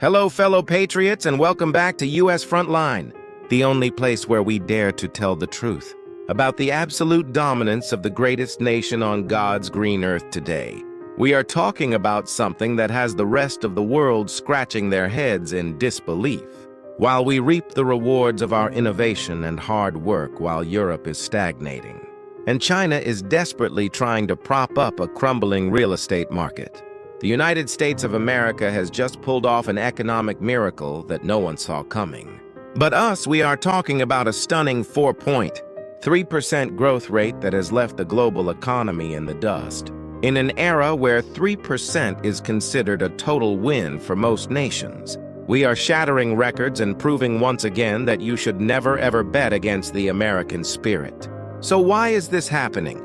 Hello, fellow patriots, and welcome back to US Frontline, the only place where we dare to tell the truth about the absolute dominance of the greatest nation on God's green earth today. We are talking about something that has the rest of the world scratching their heads in disbelief, while we reap the rewards of our innovation and hard work while Europe is stagnating. And China is desperately trying to prop up a crumbling real estate market. The United States of America has just pulled off an economic miracle that no one saw coming. But we are talking about a stunning 4.3% growth rate that has left the global economy in the dust. In an era where 3% is considered a total win for most nations, we are shattering records and proving once again that you should never ever bet against the American spirit. So why is this happening?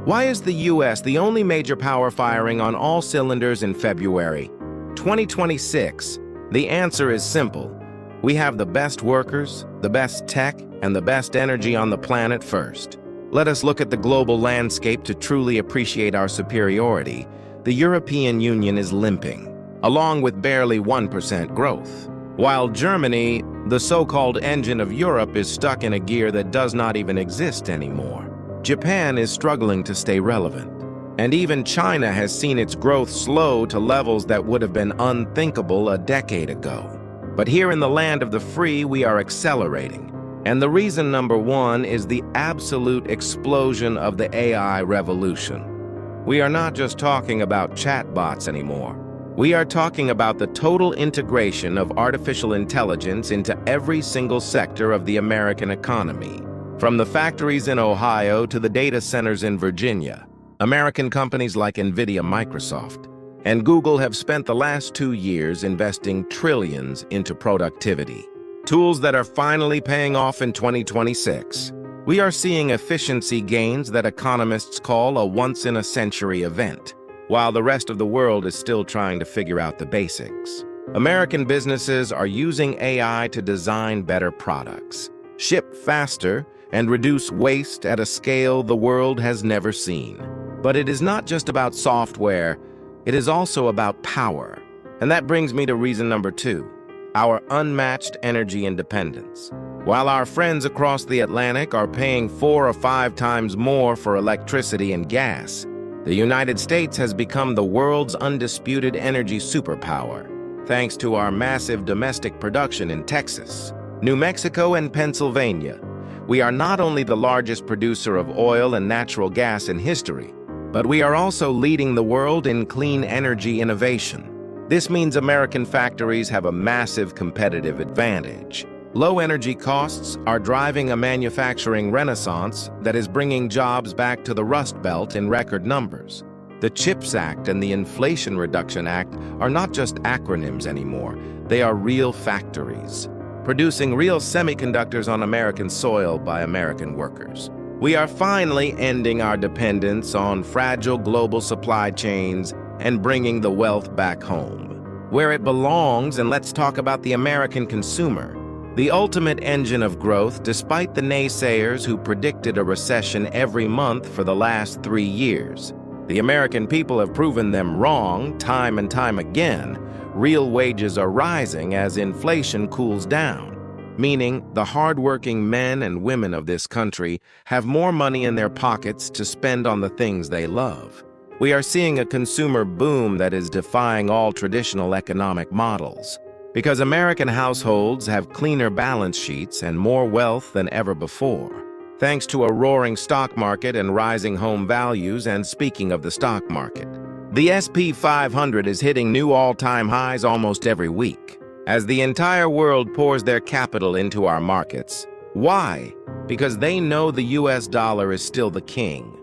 Why is the US the only major power firing on all cylinders in February 2026? The answer is simple. We have the best workers, the best tech, and the best energy on the planet first. Let us look at the global landscape to truly appreciate our superiority. The European Union is limping, along with barely 1% growth. While Germany, the so-called engine of Europe, is stuck in a gear that does not even exist anymore. Japan is struggling to stay relevant, and even China has seen its growth slow to levels that would have been unthinkable a decade ago. But here in the land of the free, we are accelerating. And the reason number one is the absolute explosion of the AI revolution. We are not just talking about chatbots anymore. We are talking about the total integration of artificial intelligence into every single sector of the American economy. From the factories in Ohio to the data centers in Virginia, American companies like NVIDIA, Microsoft, and Google have spent the last 2 years investing trillions into productivity. Tools that are finally paying off in 2026. We are seeing efficiency gains that economists call a once-in-a-century event, while the rest of the world is still trying to figure out the basics. American businesses are using AI to design better products, ship faster, and reduce waste at a scale the world has never seen. But it is not just about software, it is also about power. And that brings me to reason number 2, our unmatched energy independence. While our friends across the Atlantic are paying 4 or 5 times more for electricity and gas, the United States has become the world's undisputed energy superpower, thanks to our massive domestic production in Texas, New Mexico, and Pennsylvania. We are not only the largest producer of oil and natural gas in history, but we are also leading the world in clean energy innovation. This means American factories have a massive competitive advantage. Low energy costs are driving a manufacturing renaissance that is bringing jobs back to the Rust Belt in record numbers. The CHIPS Act and the Inflation Reduction Act are not just acronyms anymore. They are real factories, producing real semiconductors on American soil by American workers. We are finally ending our dependence on fragile global supply chains and bringing the wealth back home, where it belongs. And let's talk about the American consumer, the ultimate engine of growth, despite the naysayers who predicted a recession every month for the last 3 years. The American people have proven them wrong time and time again. Real wages are rising as inflation cools down, meaning the hardworking men and women of this country have more money in their pockets to spend on the things they love. We are seeing a consumer boom that is defying all traditional economic models, because American households have cleaner balance sheets and more wealth than ever before, thanks to a roaring stock market and rising home values. And speaking of the stock market, the S&P 500 is hitting new all-time highs almost every week, as the entire world pours their capital into our markets. Why? Because they know the US dollar is still the king.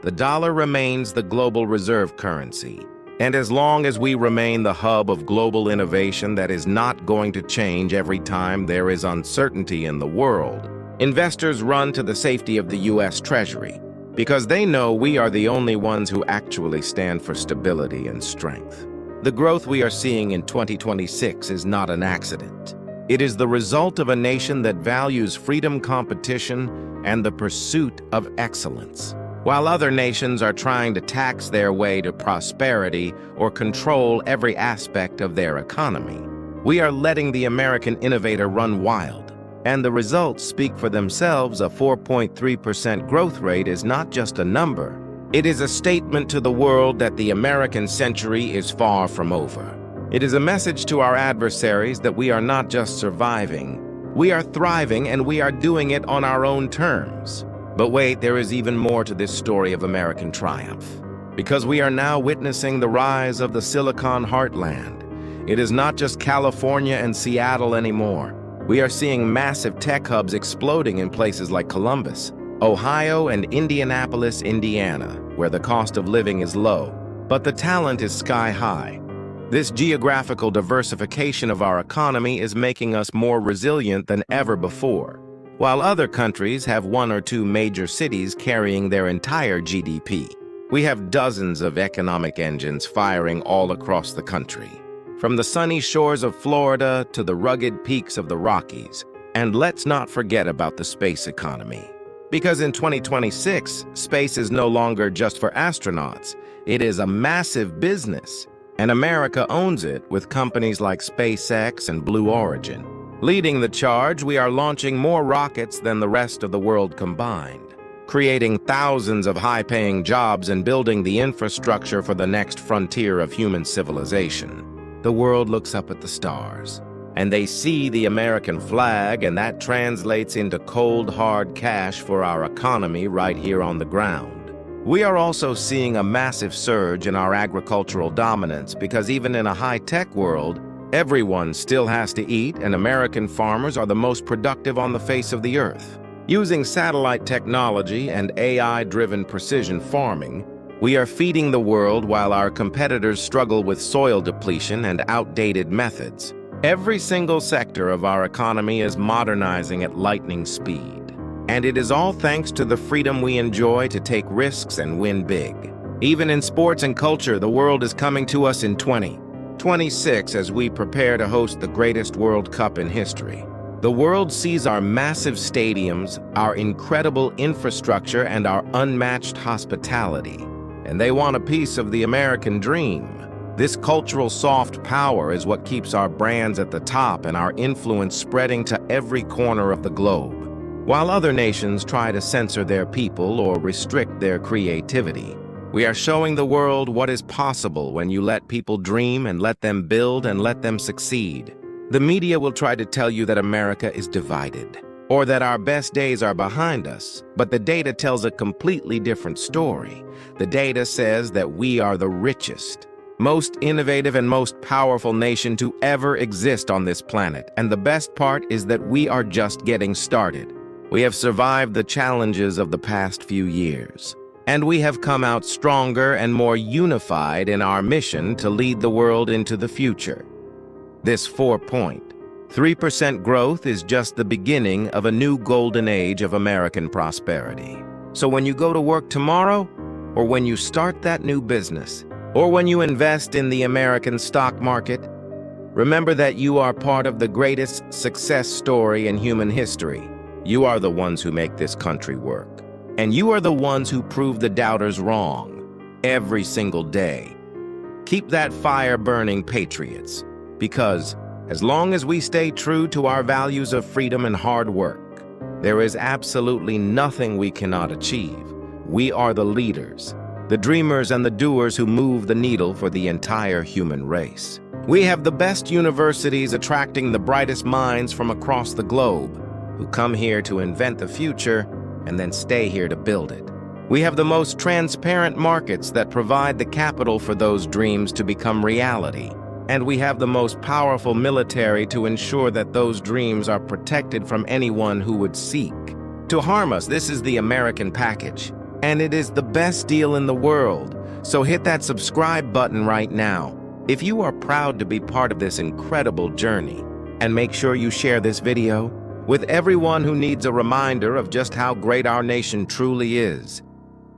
The dollar remains the global reserve currency. And as long as we remain the hub of global innovation that is not going to change every time there is uncertainty in the world, investors run to the safety of the US Treasury, because they know we are the only ones who actually stand for stability and strength. The growth we are seeing in 2026 is not an accident. It is the result of a nation that values freedom, competition, and the pursuit of excellence. While other nations are trying to tax their way to prosperity or control every aspect of their economy, We are letting the American innovator run wild. And the results speak for themselves. A 4.3% growth rate is not just a number. It is a statement to the world that the American century is far from over. It is a message to our adversaries that we are not just surviving, we are thriving, and we are doing it on our own terms. But wait, there is even more to this story of American triumph. Because we are now witnessing the rise of the Silicon Heartland. It is not just California and Seattle anymore. We are seeing massive tech hubs exploding in places like Columbus, Ohio, and Indianapolis, Indiana, where the cost of living is low, but the talent is sky high. This geographical diversification of our economy is making us more resilient than ever before. While other countries have one or two major cities carrying their entire GDP, we have dozens of economic engines firing all across the country. From the sunny shores of Florida to the rugged peaks of the Rockies. And let's not forget about the space economy. Because in 2026, space is no longer just for astronauts. It is a massive business. And America owns it with companies like SpaceX and Blue Origin. Leading the charge, we are launching more rockets than the rest of the world combined, creating thousands of high-paying jobs and building the infrastructure for the next frontier of human civilization. The world looks up at the stars, and they see the American flag, and that translates into cold, hard cash for our economy right here on the ground. We are also seeing a massive surge in our agricultural dominance because even in a high-tech world, everyone still has to eat, and American farmers are the most productive on the face of the earth. Using satellite technology and AI-driven precision farming, we are feeding the world while our competitors struggle with soil depletion and outdated methods. Every single sector of our economy is modernizing at lightning speed. And it is all thanks to the freedom we enjoy to take risks and win big. Even in sports and culture, the world is coming to us in 2026 as we prepare to host the greatest World Cup in history. The world sees our massive stadiums, our incredible infrastructure, and our unmatched hospitality. And they want a piece of the American dream. This cultural soft power is what keeps our brands at the top and our influence spreading to every corner of the globe. While other nations try to censor their people or restrict their creativity, we are showing the world what is possible when you let people dream and let them build and let them succeed. The media will try to tell you that America is divided, or that our best days are behind us, but the data tells a completely different story. The data says that we are the richest, most innovative, and most powerful nation to ever exist on this planet, and the best part is that we are just getting started. We have survived the challenges of the past few years, and we have come out stronger and more unified in our mission to lead the world into the future. This 4.3% growth is just the beginning of a new golden age of American prosperity. So when you go to work tomorrow, or when you start that new business, or when you invest in the American stock market, remember that you are part of the greatest success story in human history. You are the ones who make this country work. And you are the ones who prove the doubters wrong every single day. Keep that fire burning, patriots, because as long as we stay true to our values of freedom and hard work, there is absolutely nothing we cannot achieve. We are the leaders, the dreamers, and the doers who move the needle for the entire human race. We have the best universities attracting the brightest minds from across the globe, who come here to invent the future and then stay here to build it. We have the most transparent markets that provide the capital for those dreams to become reality. And we have the most powerful military to ensure that those dreams are protected from anyone who would seek to harm us. This is the American package, and it is the best deal in the world. So hit that subscribe button right now if you are proud to be part of this incredible journey. And make sure you share this video with everyone who needs a reminder of just how great our nation truly is.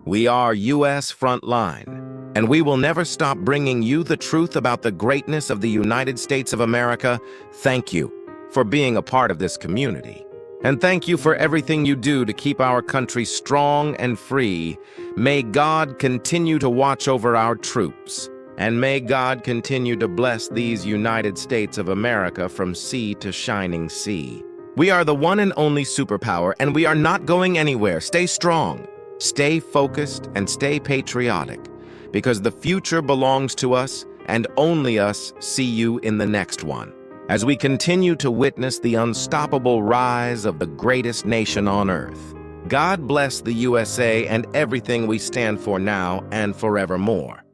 We are US Frontline, and we will never stop bringing you the truth about the greatness of the United States of America. Thank you for being a part of this community. And thank you for everything you do to keep our country strong and free. May God continue to watch over our troops. And may God continue to bless these United States of America from sea to shining sea. We are the one and only superpower, and we are not going anywhere. Stay strong, stay focused, and stay patriotic, because the future belongs to us, and only us. See you in the next one, as we continue to witness the unstoppable rise of the greatest nation on earth. God bless the USA and everything we stand for now and forevermore.